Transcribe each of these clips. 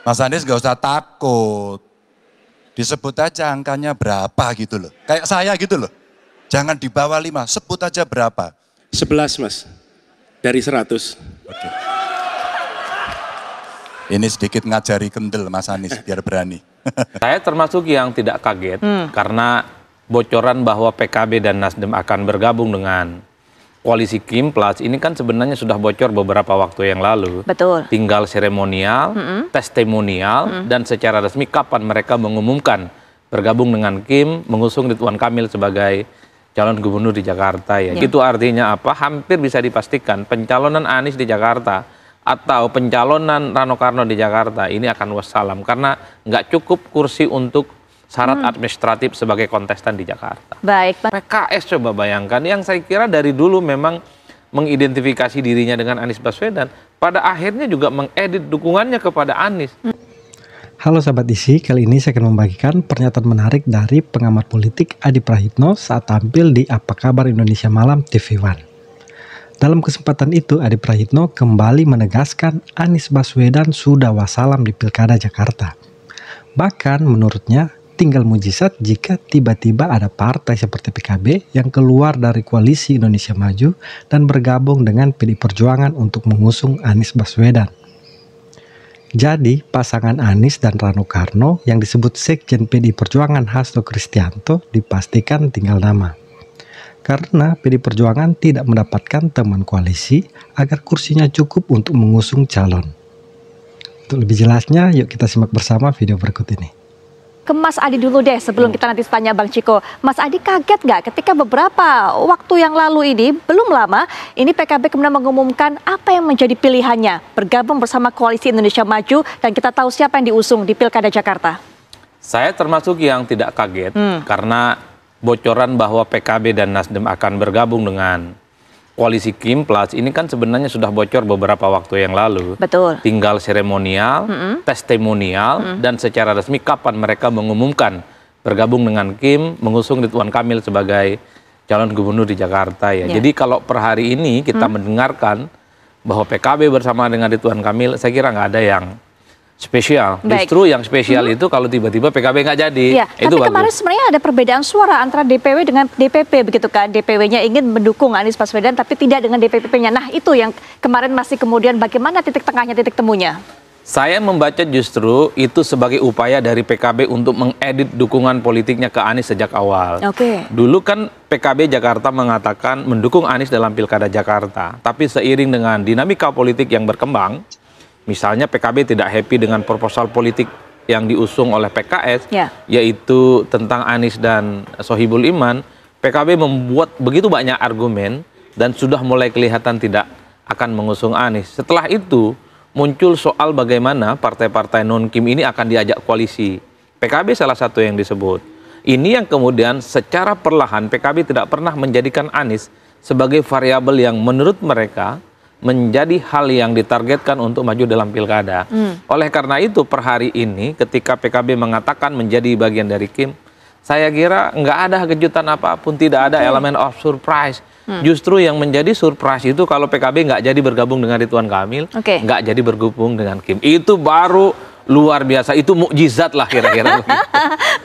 Mas Anies gak usah takut. Disebut aja angkanya berapa gitu loh. Kayak saya gitu loh. Jangan di bawah 5, sebut aja berapa. 11 Mas, dari 100. Oke. Ini sedikit ngajari kendel Mas Anies biar berani. Saya termasuk yang tidak kaget karena bocoran bahwa PKB dan Nasdem akan bergabung dengan koalisi Kim Plus ini kan sebenarnya sudah bocor beberapa waktu yang lalu. Betul. Tinggal seremonial, testimonial, dan secara resmi kapan mereka mengumumkan bergabung dengan Kim, mengusung Ridwan Kamil sebagai calon gubernur di Jakarta ya. Itu artinya apa? Hampir bisa dipastikan pencalonan Anies di Jakarta atau pencalonan Rano Karno di Jakarta ini akan wassalam karena nggak cukup kursi untuk syarat administratif sebagai kontestan di Jakarta. Baik, PKS coba bayangkan yang saya kira dari dulu memang mengidentifikasi dirinya dengan Anies Baswedan, pada akhirnya juga mengedit dukungannya kepada Anies. Halo sahabat isi, kali ini saya akan membagikan pernyataan menarik dari pengamat politik Adi Prahitno saat tampil di Apa Kabar Indonesia Malam TV One. Dalam kesempatan itu, Adi Prahitno kembali menegaskan Anies Baswedan sudah wassalam di Pilkada Jakarta. Bahkan menurutnya, tinggal mujizat jika tiba-tiba ada partai seperti PKB yang keluar dari koalisi Indonesia Maju dan bergabung dengan PDI Perjuangan untuk mengusung Anies Baswedan. Jadi, pasangan Anies dan Rano Karno yang disebut Sekjen PDI Perjuangan Hasto Kristianto dipastikan tinggal nama. Karena PDI Perjuangan tidak mendapatkan teman koalisi agar kursinya cukup untuk mengusung calon. Untuk lebih jelasnya, yuk kita simak bersama video berikut ini. ke Mas Adi dulu deh sebelum kita nanti tanya Bang Ciko. Mas Adi kaget nggak ketika beberapa waktu yang lalu ini, belum lama, ini PKB kemudian mengumumkan apa yang menjadi pilihannya, bergabung bersama Koalisi Indonesia Maju, dan kita tahu siapa yang diusung di Pilkada Jakarta. Saya termasuk yang tidak kaget karena bocoran bahwa PKB dan Nasdem akan bergabung dengan koalisi Kim Plus ini kan sebenarnya sudah bocor beberapa waktu yang lalu. Betul. Tinggal seremonial, testimonial, dan secara resmi kapan mereka mengumumkan bergabung dengan Kim, mengusung Ridwan Kamil sebagai calon gubernur di Jakarta ya. Jadi kalau per hari ini kita mendengarkan bahwa PKB bersama dengan Ridwan Kamil, saya kira nggak ada yang spesial. Baik. Justru yang spesial itu kalau tiba-tiba PKB nggak jadi. Ya, itu tapi kemarin bagus. sebenarnya ada perbedaan suara antara DPW dengan DPP begitu kan. DPW-nya ingin mendukung Anies Baswedan tapi tidak dengan DPP-nya. Nah, itu yang kemarin masih kemudian bagaimana titik tengahnya, titik temunya? Saya membaca justru itu sebagai upaya dari PKB untuk mengedit dukungan politiknya ke Anies sejak awal. Oke. Dulu kan PKB Jakarta mengatakan mendukung Anies dalam Pilkada Jakarta. Tapi seiring dengan dinamika politik yang berkembang, misalnya PKB tidak happy dengan proposal politik yang diusung oleh PKS, yaitu tentang Anies dan Sohibul Iman, PKB membuat begitu banyak argumen dan sudah mulai kelihatan tidak akan mengusung Anies. Setelah itu muncul soal bagaimana partai-partai non-Kim ini akan diajak koalisi. PKB salah satu yang disebut. Ini yang kemudian secara perlahan PKB tidak pernah menjadikan Anies sebagai variabel yang menurut mereka menjadi hal yang ditargetkan untuk maju dalam pilkada. Oleh karena itu per hari ini ketika PKB mengatakan menjadi bagian dari Kim, saya kira nggak ada kejutan apapun, tidak ada elemen of surprise. Justru yang menjadi surprise itu kalau PKB nggak jadi bergabung dengan Ridwan Kamil, nggak jadi bergabung dengan Kim. Itu baru luar biasa, itu mukjizat lah kira-kira.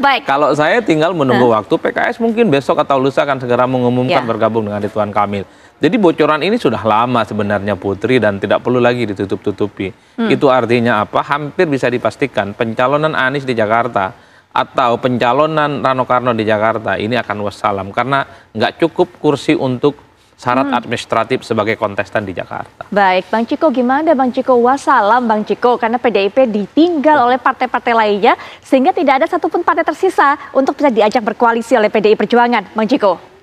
Baik. Kalau saya tinggal menunggu waktu, PKS mungkin besok atau lusa akan segera mengumumkan bergabung dengan Ridwan Kamil. Jadi bocoran ini sudah lama sebenarnya Putri dan tidak perlu lagi ditutup-tutupi. Itu artinya apa? Hampir bisa dipastikan pencalonan Anies di Jakarta atau pencalonan Rano Karno di Jakarta ini akan wassalam karena nggak cukup kursi untuk syarat administratif sebagai kontestan di Jakarta. Baik, Bang Ciko gimana Bang Ciko? Wassalam Bang Ciko, karena PDIP ditinggal oleh partai-partai lainnya sehingga tidak ada satupun partai tersisa untuk bisa diajak berkoalisi oleh PDI Perjuangan, Bang Ciko.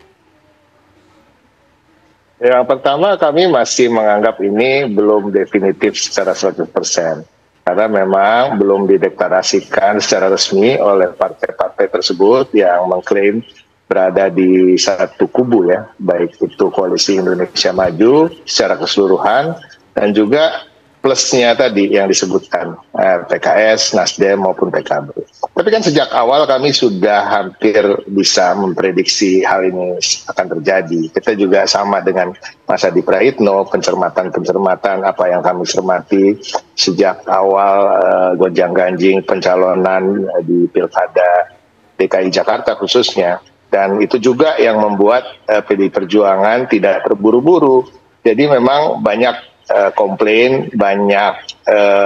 Yang pertama kami masih menganggap ini belum definitif secara 100%. Karena memang belum dideklarasikan secara resmi oleh partai-partai tersebut yang mengklaim berada di satu kubu ya. Baik itu Koalisi Indonesia Maju secara keseluruhan dan juga plusnya tadi yang disebutkan PKS, Nasdem maupun PKB. Tapi kan sejak awal kami sudah hampir bisa memprediksi hal ini akan terjadi. Kita juga sama dengan Mas Adi Praitno, pencermatan-pencermatan apa yang kami cermati sejak awal gonjang-ganjing pencalonan di Pilkada DKI Jakarta khususnya. Dan itu juga yang membuat PDI Perjuangan tidak terburu-buru. Jadi memang banyak komplain, banyak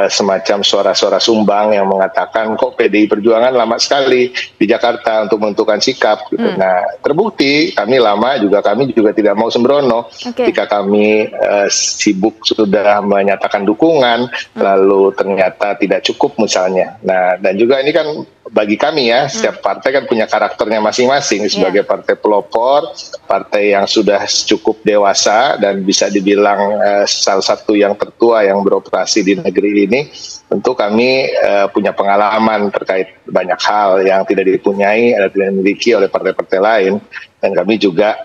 semacam suara-suara sumbang yang mengatakan kok PDI Perjuangan lama sekali di Jakarta untuk menentukan sikap. Gitu. Nah, terbukti kami lama juga, kami juga tidak mau sembrono. Ketika kami sibuk sudah menyatakan dukungan, lalu ternyata tidak cukup misalnya. Nah, dan juga ini kan bagi kami ya, setiap partai kan punya karakternya masing-masing sebagai partai pelopor, partai yang sudah cukup dewasa dan bisa dibilang salah satu yang tertua yang beroperasi di negeri ini. Tentu kami punya pengalaman terkait banyak hal yang tidak dipunyai atau tidak dimiliki oleh partai-partai lain, dan kami juga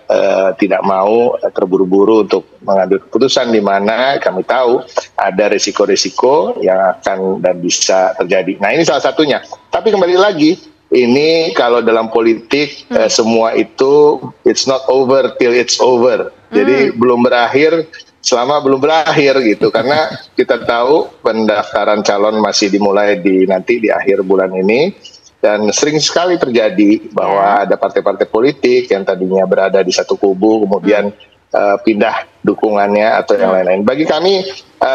tidak mau terburu-buru untuk mengambil keputusan di mana kami tahu ada risiko-risiko yang akan dan bisa terjadi. Nah, ini salah satunya. Tapi kembali lagi, ini kalau dalam politik semua itu it's not over till it's over. Jadi belum berakhir selama belum berakhir gitu, karena kita tahu pendaftaran calon masih dimulai nanti di akhir bulan ini, dan sering sekali terjadi bahwa ada partai-partai politik yang tadinya berada di satu kubu kemudian pindah dukungannya atau yang lain-lain. Bagi kami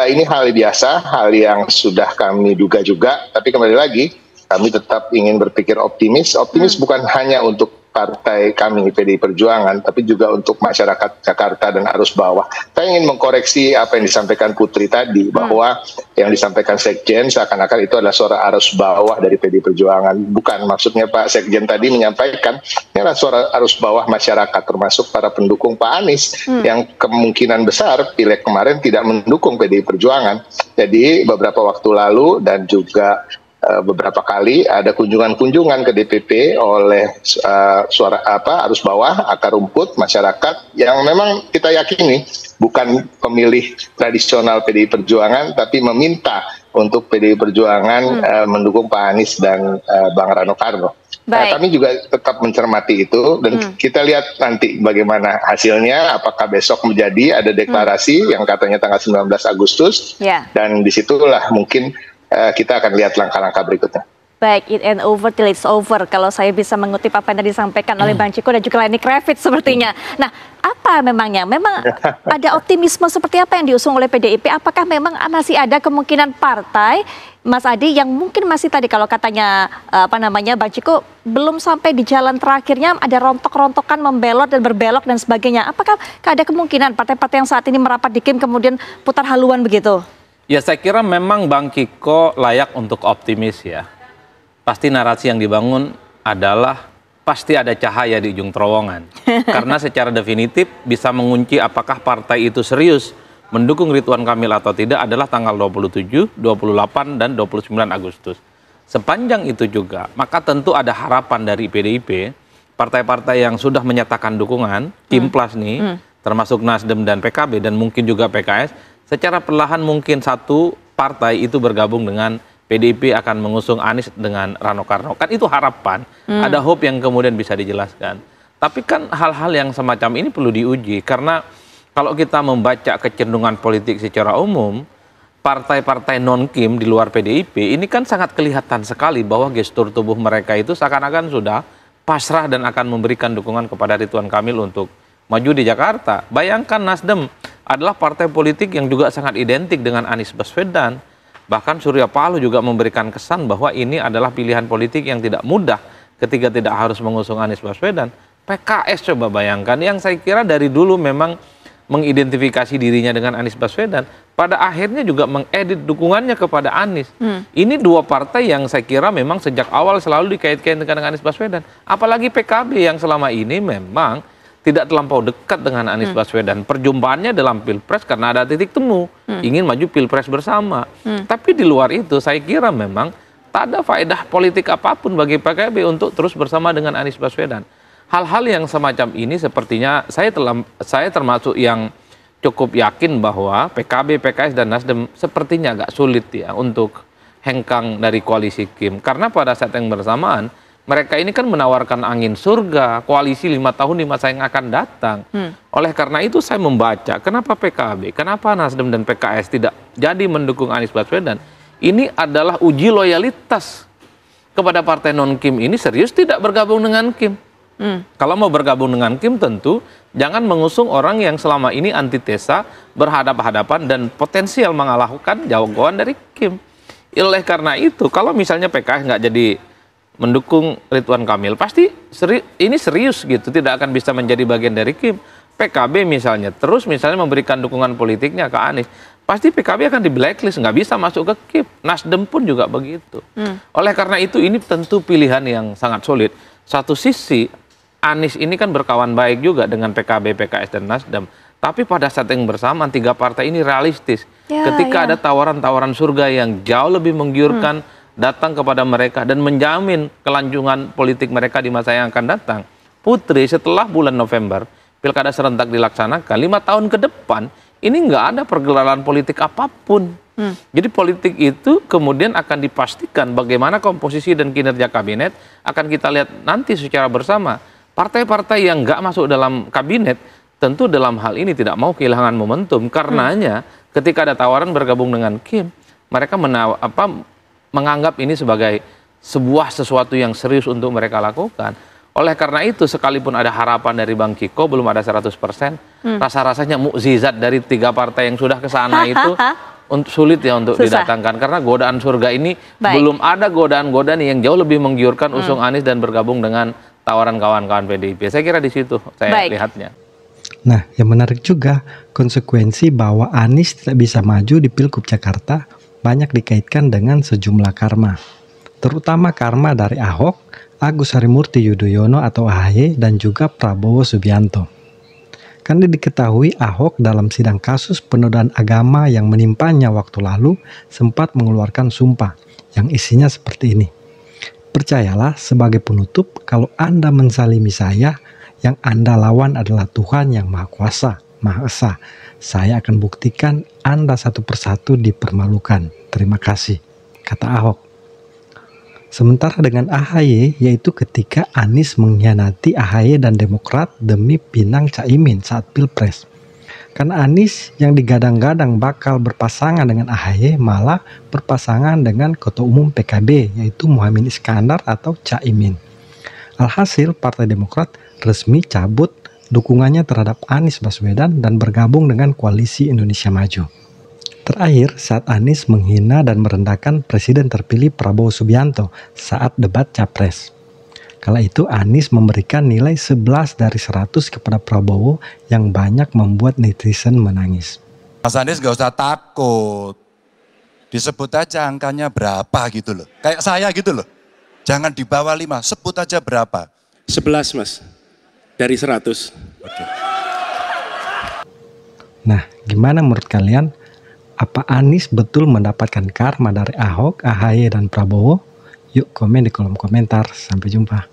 ini hal biasa, hal yang sudah kami duga juga, tapi kembali lagi kami tetap ingin berpikir optimis. Optimis bukan hanya untuk partai kami PDI Perjuangan, tapi juga untuk masyarakat Jakarta dan arus bawah. Saya ingin mengkoreksi apa yang disampaikan Putri tadi, bahwa yang disampaikan Sekjen seakan-akan itu adalah suara arus bawah dari PDI Perjuangan. Bukan, maksudnya Pak Sekjen tadi menyampaikan ini adalah suara arus bawah masyarakat, termasuk para pendukung Pak Anies yang kemungkinan besar pileg kemarin tidak mendukung PDI Perjuangan. Jadi beberapa waktu lalu dan juga beberapa kali ada kunjungan-kunjungan ke DPP oleh arus bawah, akar rumput masyarakat yang memang kita yakini bukan pemilih tradisional PDI Perjuangan, tapi meminta untuk PDI Perjuangan mendukung Pak Anies dan Bang Rano Karno. Kami juga tetap mencermati itu, dan kita lihat nanti bagaimana hasilnya, apakah besok menjadi ada deklarasi yang katanya tanggal 19 Agustus, dan disitulah mungkin kita akan lihat langkah-langkah berikutnya. Baik, it ain't over till it's over. Kalau saya bisa mengutip apa yang tadi disampaikan oleh Bang Ciko dan juga Lenny Kravitz sepertinya. Nah, apa memangnya? Memang ada optimisme seperti apa yang diusung oleh PDIP? Apakah memang masih ada kemungkinan partai, Mas Adi, yang mungkin masih tadi kalau katanya Bang Ciko belum sampai di jalan terakhirnya, ada rontok-rontokan membelot dan berbelok dan sebagainya. Apakah ada kemungkinan partai-partai yang saat ini merapat di KIM kemudian putar haluan begitu? Ya, saya kira memang Bang Ciko layak untuk optimis ya. Pasti narasi yang dibangun adalah pasti ada cahaya di ujung terowongan. Karena secara definitif bisa mengunci apakah partai itu serius mendukung Ridwan Kamil atau tidak adalah tanggal 27, 28, dan 29 Agustus. Sepanjang itu juga, maka tentu ada harapan dari PDIP, partai-partai yang sudah menyatakan dukungan, KIM Plus nih, termasuk Nasdem dan PKB, dan mungkin juga PKS, secara perlahan mungkin satu partai itu bergabung dengan PDIP akan mengusung Anies dengan Rano Karno. Kan itu harapan, ada hope yang kemudian bisa dijelaskan. Tapi kan hal-hal yang semacam ini perlu diuji, karena kalau kita membaca kecenderungan politik secara umum, partai-partai non-KIM di luar PDIP ini kan sangat kelihatan sekali bahwa gestur tubuh mereka itu seakan-akan sudah pasrah dan akan memberikan dukungan kepada Ridwan Kamil untuk maju di Jakarta. Bayangkan Nasdem adalah partai politik yang juga sangat identik dengan Anies Baswedan. Bahkan Surya Paloh juga memberikan kesan bahwa ini adalah pilihan politik yang tidak mudah ketika tidak harus mengusung Anies Baswedan. PKS coba bayangkan, yang saya kira dari dulu memang mengidentifikasi dirinya dengan Anies Baswedan, pada akhirnya juga mengedit dukungannya kepada Anies. Ini dua partai yang saya kira memang sejak awal selalu dikait-kaitkan dengan Anies Baswedan. Apalagi PKB yang selama ini memang tidak terlampau dekat dengan Anies Baswedan. Perjumpaannya dalam Pilpres karena ada titik temu, ingin maju Pilpres bersama. Tapi di luar itu saya kira memang tak ada faedah politik apapun bagi PKB untuk terus bersama dengan Anies Baswedan. Hal-hal yang semacam ini sepertinya saya termasuk yang cukup yakin bahwa PKB, PKS, dan Nasdem sepertinya agak sulit ya untuk hengkang dari koalisi Kim. Karena pada saat yang bersamaan, mereka ini kan menawarkan angin surga, koalisi 5 tahun di masa yang akan datang. Oleh karena itu saya membaca, kenapa PKB, kenapa Nasdem dan PKS tidak jadi mendukung Anies Baswedan. Ini adalah uji loyalitas kepada partai non-Kim ini serius tidak bergabung dengan Kim. Kalau mau bergabung dengan Kim tentu jangan mengusung orang yang selama ini antitesa, berhadapan-hadapan dan potensial mengalahkan jagoan dari Kim. Oleh karena itu kalau misalnya PKS nggak jadi mendukung Ridwan Kamil, pasti ini serius gitu, tidak akan bisa menjadi bagian dari Kim. PKB misalnya, terus misalnya memberikan dukungan politiknya ke Anies, pasti PKB akan di blacklist, nggak bisa masuk ke Kim. Nasdem pun juga begitu. Oleh karena itu ini tentu pilihan yang sangat sulit. Satu sisi, Anies ini kan berkawan baik juga dengan PKB, PKS, dan Nasdem. Tapi pada saat yang bersamaan, 3 partai ini realistis. Ketika ada tawaran-tawaran surga yang jauh lebih menggiurkan, datang kepada mereka dan menjamin kelanjutan politik mereka di masa yang akan datang. Putri, setelah bulan November, pilkada serentak dilaksanakan, 5 tahun ke depan, ini nggak ada pergelaran politik apapun. Jadi politik itu kemudian akan dipastikan bagaimana komposisi dan kinerja kabinet akan kita lihat nanti secara bersama. Partai-partai yang nggak masuk dalam kabinet tentu dalam hal ini tidak mau kehilangan momentum. Karenanya ketika ada tawaran bergabung dengan Kim, mereka menganggap ini sebagai sebuah sesuatu yang serius untuk mereka lakukan. Oleh karena itu, sekalipun ada harapan dari Bang Ciko, belum ada 100%, rasa-rasanya mukjizat dari 3 partai yang sudah ke sana itu sulit ya untuk didatangkan. Karena godaan surga ini belum ada godaan-godaan yang jauh lebih menggiurkan usung Anies dan bergabung dengan tawaran kawan-kawan PDIP. Saya kira di situ saya lihatnya. Nah, yang menarik juga, konsekuensi bahwa Anies tidak bisa maju di Pilgub Jakarta banyak dikaitkan dengan sejumlah karma, terutama karma dari Ahok, Agus Harimurti Yudhoyono atau AHY, dan juga Prabowo Subianto. Karena diketahui Ahok dalam sidang kasus penodaan agama yang menimpanya waktu lalu sempat mengeluarkan sumpah yang isinya seperti ini. Percayalah sebagai penutup, kalau Anda menzalimi saya, yang Anda lawan adalah Tuhan yang Maha Kuasa, Maha Esa. Saya akan buktikan Anda satu persatu dipermalukan. Terima kasih, kata Ahok. Sementara dengan AHY, yaitu ketika Anies mengkhianati AHY dan Demokrat demi pinang Caimin saat Pilpres. Karena Anies yang digadang-gadang bakal berpasangan dengan AHY malah berpasangan dengan Ketua Umum PKB, yaitu Muhaimin Iskandar atau Caimin. Alhasil Partai Demokrat resmi cabut dukungannya terhadap Anies Baswedan dan bergabung dengan Koalisi Indonesia Maju. Terakhir, saat Anies menghina dan merendahkan Presiden terpilih Prabowo Subianto saat debat Capres. Kala itu Anies memberikan nilai 11 dari 100 kepada Prabowo yang banyak membuat netizen menangis. Mas Anies gak usah takut, disebut aja angkanya berapa gitu loh. Kayak saya gitu loh, jangan di bawah 5, sebut aja berapa. 11 Mas, dari 100. Nah, gimana menurut kalian? Apa Anies betul mendapatkan karma dari Ahok, AHY, dan Prabowo? Yuk komen di kolom komentar. Sampai jumpa.